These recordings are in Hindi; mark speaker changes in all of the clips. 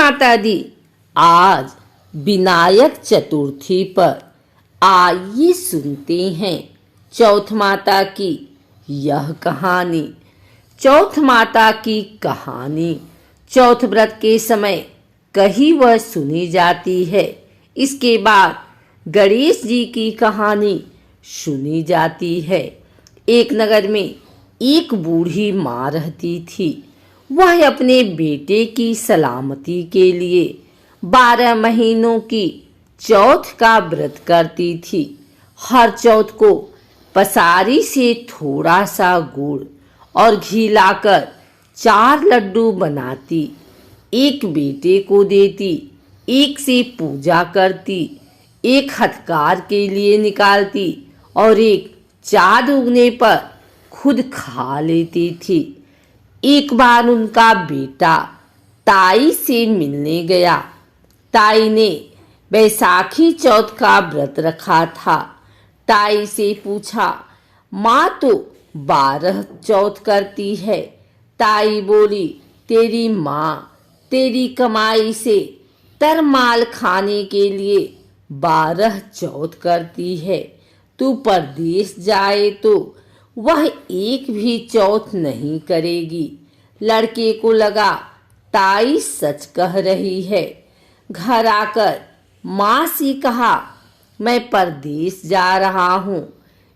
Speaker 1: माता दी। आज विनायक चतुर्थी पर आइए सुनते हैं चौथ माता की यह कहानी। चौथ माता की कहानी चौथ व्रत के समय कहीं वह सुनी जाती है। इसके बाद गणेश जी की कहानी सुनी जाती है। एक नगर में एक बूढ़ी माँ रहती थी। वह अपने बेटे की सलामती के लिए 12 महीनों की चौथ का व्रत करती थी। हर चौथ को पसारी से थोड़ा सा गुड़ और घी लाकर 4 लड्डू बनाती, एक बेटे को देती, एक से पूजा करती, एक हथकार के लिए निकालती और एक चाँद उगने पर खुद खा लेती थी। एक बार उनका बेटा ताई से मिलने गया। ताई ने बैसाखी चौथ का व्रत रखा था। ताई से पूछा, माँ तो 12 चौथ करती है। ताई बोली, तेरी माँ तेरी कमाई से तरमाल खाने के लिए 12 चौथ करती है। तू परदेश जाए तो वह एक भी चौथ नहीं करेगी। लड़के को लगा ताई सच कह रही है। घर आकर माँ से कहा, मैं परदेश जा रहा हूँ,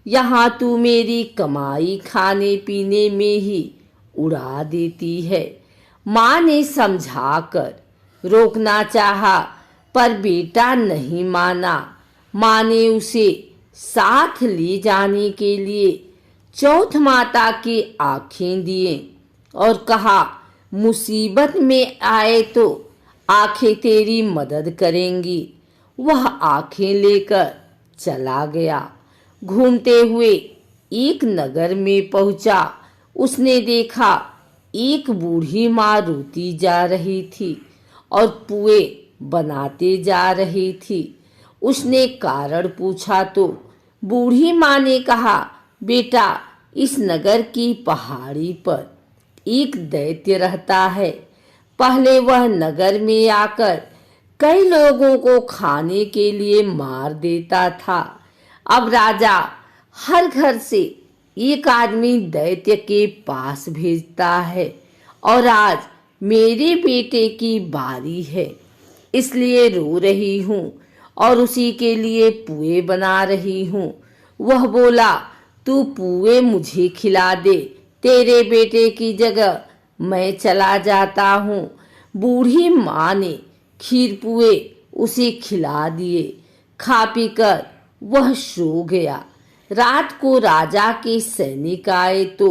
Speaker 1: यहाँ तू मेरी कमाई खाने पीने में ही उड़ा देती है। माँ ने समझाकर रोकना चाहा पर बेटा नहीं माना। माँ ने उसे साथ ले जाने के लिए चौथ माता की आँखें दिए और कहा, मुसीबत में आए तो आँखें तेरी मदद करेंगी। वह आँखें लेकर चला गया। घूमते हुए एक नगर में पहुंचा। उसने देखा एक बूढ़ी माँ रोती जा रही थी और पुए बनाते जा रही थी। उसने कारण पूछा तो बूढ़ी माँ ने कहा, बेटा, इस नगर की पहाड़ी पर एक दैत्य रहता है। पहले वह नगर में आकर कई लोगों को खाने के लिए मार देता था। अब राजा हर घर से एक आदमी दैत्य के पास भेजता है और आज मेरे बेटे की बारी है, इसलिए रो रही हूँ और उसी के लिए पुए बना रही हूँ। वह बोला, तू पुए मुझे खिला दे, तेरे बेटे की जगह मैं चला जाता हूँ। बूढ़ी माँ ने खीर पुए उसे खिला दिए। खा पी कर वह सो गया। रात को राजा के सैनिक आए तो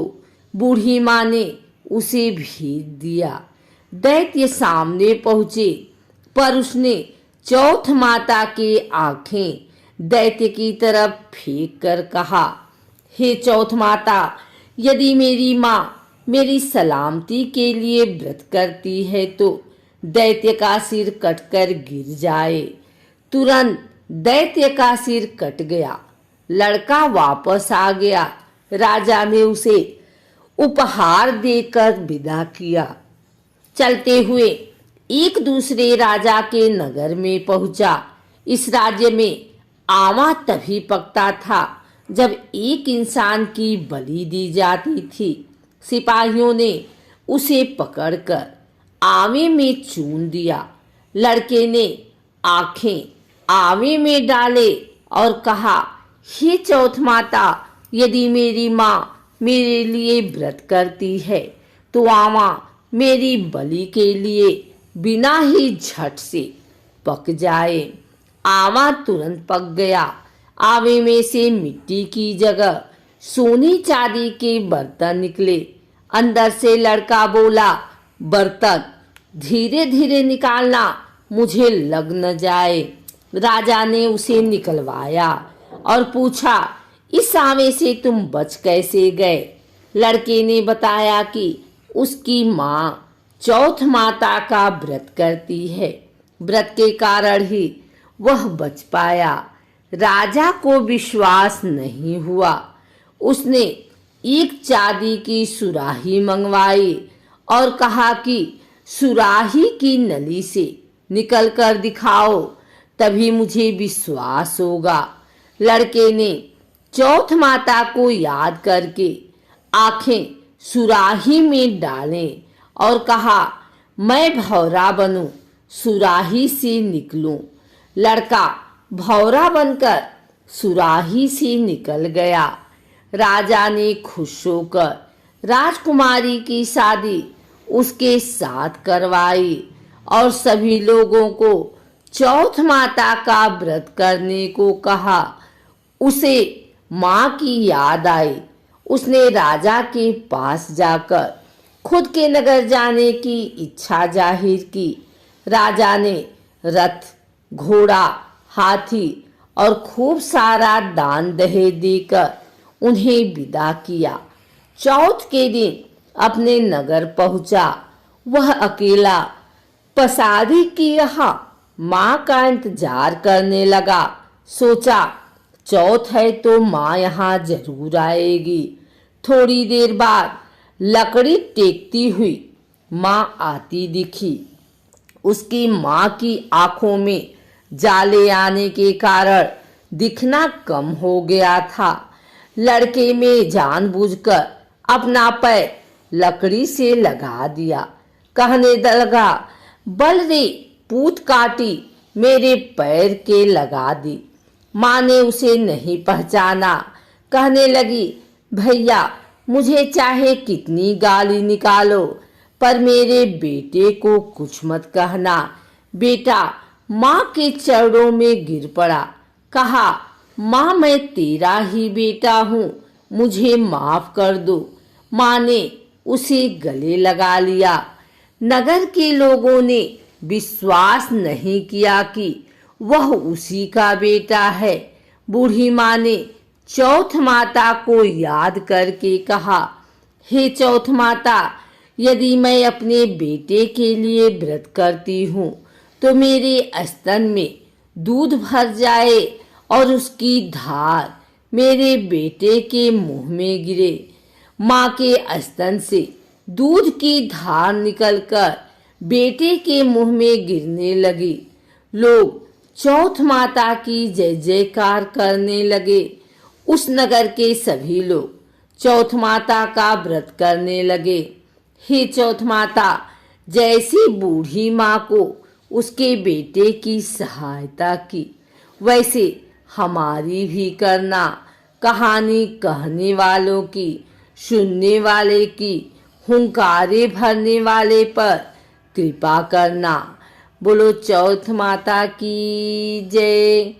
Speaker 1: बूढ़ी माँ ने उसे भेज दिया। दैत्य सामने पहुँचे पर उसने चौथ माता की आँखें दैत्य की तरफ फेंक कर कहा, हे चौथ माता, यदि मेरी माँ मेरी सलामती के लिए व्रत करती है तो दैत्य का सिर कटकर गिर जाए। तुरंत दैत्य का सिर कट गया। लड़का वापस आ गया। राजा ने उसे उपहार देकर विदा किया। चलते हुए एक दूसरे राजा के नगर में पहुंचा। इस राज्य में आमा तभी पकता था जब एक इंसान की बलि दी जाती थी। सिपाहियों ने उसे पकड़कर आवे में चून दिया। लड़के ने आंखें आवे में डाले और कहा, हे चौथ माता, यदि मेरी माँ मेरे लिए व्रत करती है तो आमा मेरी बलि के लिए बिना ही झट से पक जाए। आमा तुरंत पक गया। आवे में से मिट्टी की जगह सोने चांदी के बर्तन निकले। अंदर से लड़का बोला, बर्तन धीरे धीरे निकालना, मुझे लग न जाए। राजा ने उसे निकलवाया और पूछा, इस आवे से तुम बच कैसे गए? लड़के ने बताया कि उसकी माँ चौथ माता का व्रत करती है। व्रत के कारण ही वह बच पाया। राजा को विश्वास नहीं हुआ। उसने एक चांदी की सुराही मंगवाई और कहा कि सुराही की नली से निकल कर दिखाओ, तभी मुझे विश्वास होगा। लड़के ने चौथ माता को याद करके आंखें सुराही में डालें और कहा, मैं भौरा बनूं, सुराही से निकलूं। लड़का भौरा बनकर सुराही से निकल गया। राजा ने खुश होकर राजकुमारी की शादी उसके साथ करवाई और सभी लोगों को चौथ माता का व्रत करने को कहा। उसे माँ की याद आई। उसने राजा के पास जाकर खुद के नगर जाने की इच्छा जाहिर की। राजा ने रथ, घोड़ा, हाथी और खूब सारा दान दहेज देकर उन्हें विदा किया। चौथ के दिन अपने नगर पहुंचा। वह अकेला पसारी की यहाँ माँ का इंतजार करने लगा। सोचा, चौथ है तो माँ यहाँ जरूर आएगी। थोड़ी देर बाद लकड़ी टेकती हुई माँ आती दिखी। उसकी माँ की आंखों में जाले आने के कारण दिखना कम हो गया था। लड़के में जानबूझकर अपना पैर लकड़ी से लगा दिया। कहने लगा, बल रे पूत काटी, मेरे पैर के लगा दी। माँ ने उसे नहीं पहचाना। कहने लगी, भैया, मुझे चाहे कितनी गाली निकालो, पर मेरे बेटे को कुछ मत कहना। बेटा माँ के चरणों में गिर पड़ा। कहा, माँ, मैं तेरा ही बेटा हूँ, मुझे माफ कर दो। माँ ने उसे गले लगा लिया। नगर के लोगों ने विश्वास नहीं किया कि वह उसी का बेटा है। बूढ़ी माँ ने चौथ माता को याद करके कहा, हे चौथ माता, यदि मैं अपने बेटे के लिए व्रत करती हूँ तो मेरे स्तन में दूध भर जाए और उसकी धार मेरे बेटे के मुंह में गिरे। माँ के स्तन से दूध की धार निकलकर बेटे के मुंह में गिरने लगी। लोग चौथ माता की जय जयकार करने लगे। उस नगर के सभी लोग चौथ माता का व्रत करने लगे। हे चौथ माता, जैसी बूढ़ी माँ को उसके बेटे की सहायता की, वैसे हमारी भी करना। कहानी कहने वालों की, सुनने वाले की, हुंकारे भरने वाले पर कृपा करना। बोलो चौथ माता की जय।